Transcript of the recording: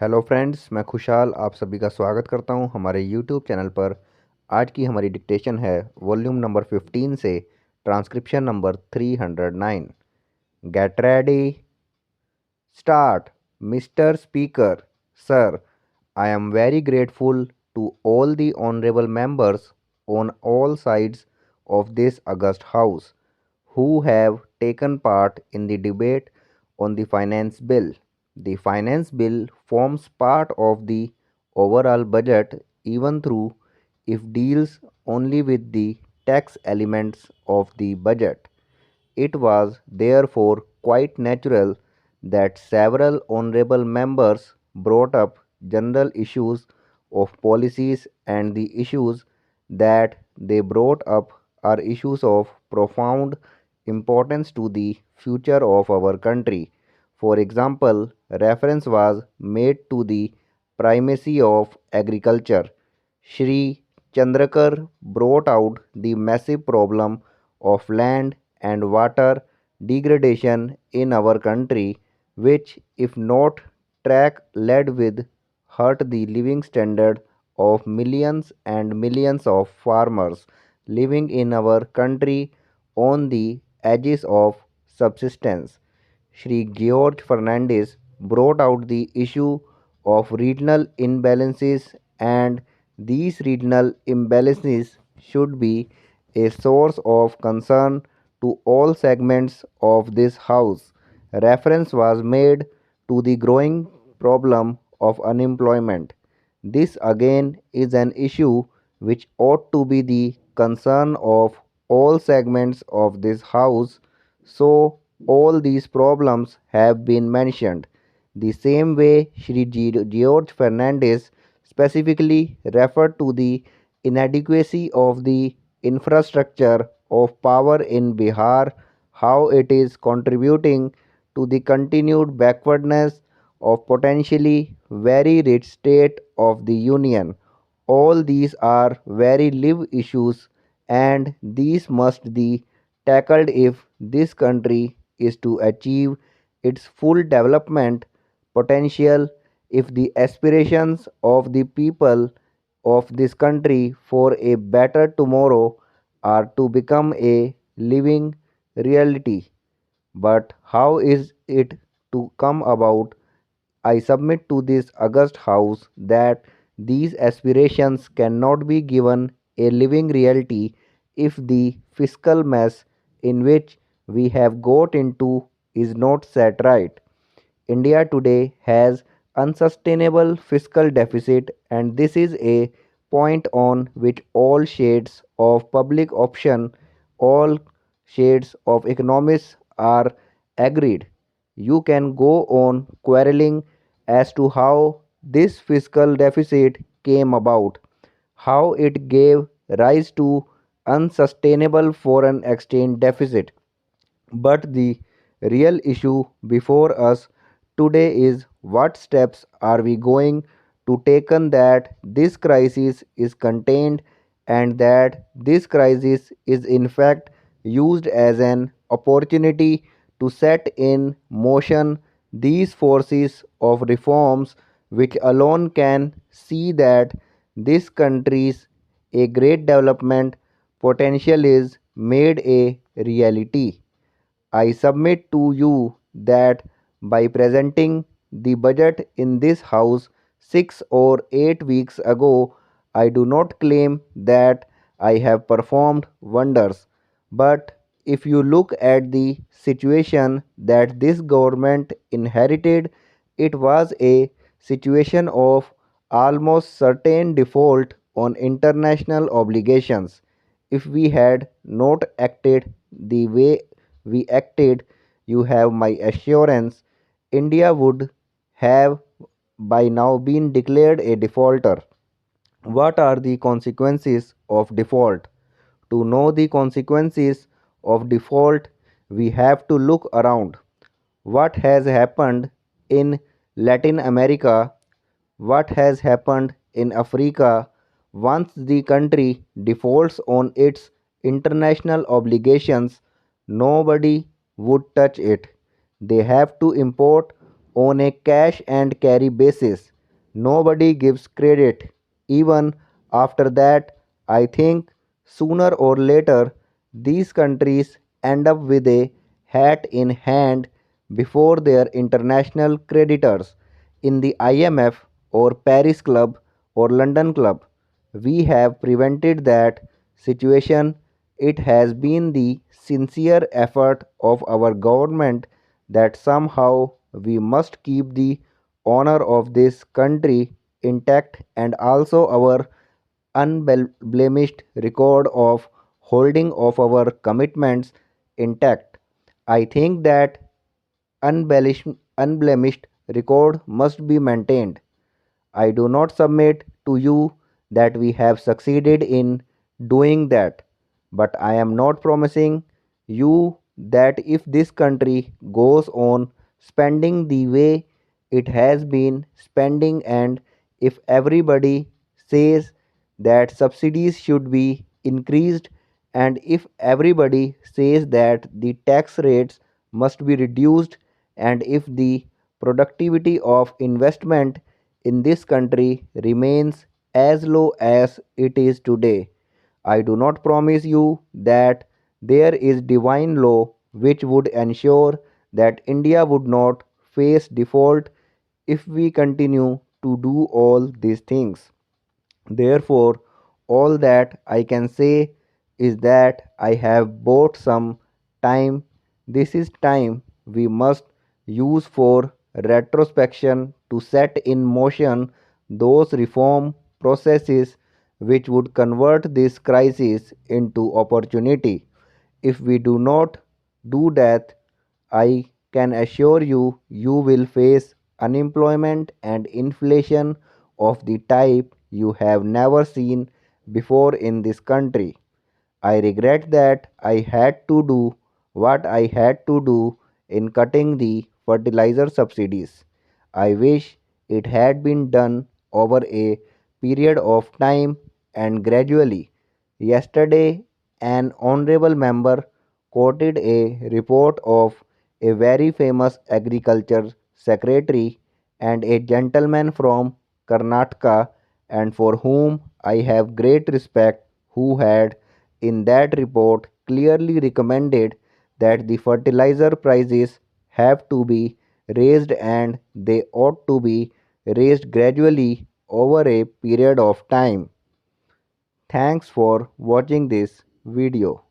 Hello friends, मैं खुशहाल आप सभी का स्वागत करता हूं हमारे यूट्यूब चैनल पर। आज की हमारी डिक्टेशन है वॉल्यूम नंबर 15 से transcription number 309। Get ready, start. Mister speaker, sir, I am very grateful to all the honorable members on all sides of this august House who have taken part in the debate on the Finance Bill. The Finance Bill forms part of the overall budget even though it deals only with the tax elements of the budget. It was therefore quite natural that several honorable members brought up general issues of policies, and the issues that they brought up are issues of profound importance to the future of our country. For example, reference was made to the primacy of agriculture. Shri Chandrakar brought out the massive problem of land and water degradation in our country, which, if not track led with, hurt the living standard of millions and millions of farmers living in our country on the edges of subsistence. Sri George Fernandez brought out the issue of regional imbalances, and these regional imbalances should be a source of concern to all segments of this House. Reference was made to the growing problem of unemployment. This again is an issue which ought to be the concern of all segments of this House, so all these problems have been mentioned. The same way Shri George Fernandez specifically referred to the inadequacy of the infrastructure of power in Bihar, how it is contributing to the continued backwardness of potentially very rich state of the union. All these are very live issues, and these must be tackled if this country is to achieve its full development potential, if the aspirations of the people of this country for a better tomorrow are to become a living reality. But how is it to come about? I submit to this august House that these aspirations cannot be given a living reality if the fiscal mess in which we have got into is not set right. India today has unsustainable fiscal deficit, and this is a point on which all shades of public opinion, all shades of economists are agreed. You can go on quarreling as to how this fiscal deficit came about, how it gave rise to unsustainable foreign exchange deficit, but the real issue before us today is what steps are we going to take that this crisis is contained, and that this crisis is in fact used as an opportunity to set in motion these forces of reforms which alone can see that this country's a great development potential is made a reality. I submit to you that by presenting the budget in this House 6 or 8 weeks ago, I do not claim that I have performed wonders. But if you look at the situation that this government inherited, it was a situation of almost certain default on international obligations. If we had not acted the way we acted, you have my assurance, India would have by now been declared a defaulter. What are the consequences of default? To know the consequences of default, we have to look around. What has happened in Latin America? What has happened in Africa? Once the country defaults on its international obligations, nobody would touch it. They have to import on a cash and carry basis. Nobody gives credit. Even after that, I think sooner or later these countries end up with a hat in hand before their international creditors in the IMF or Paris Club or London Club. We have prevented that situation. It has been the sincere effort of our government that somehow we must keep the honor of this country intact and also our unblemished record of holding of our commitments intact. I think that unblemished record must be maintained. I do not submit to you that we have succeeded in doing that, but I am not promising you that if this country goes on spending the way it has been spending, and if everybody says that subsidies should be increased, and if everybody says that the tax rates must be reduced, and if the productivity of investment in this country remains as low as it is today. I do not promise you that there is divine law which would ensure that India would not face default if we continue to do all these things. Therefore, all that I can say is that I have bought some time. This is time we must use for retrospection to set in motion those reform processes which would convert this crisis into opportunity. If we do not do that, I can assure you, you will face unemployment and inflation of the type you have never seen before in this country. I regret that I had to do what I had to do in cutting the fertilizer subsidies. I wish it had been done over a period of time and gradually. Yesterday, an honorable member quoted a report of a very famous agriculture secretary and a gentleman from Karnataka, and for whom I have great respect, who had in that report clearly recommended that the fertilizer prices have to be raised, and they ought to be raised gradually over a period of time. Thanks for watching this video.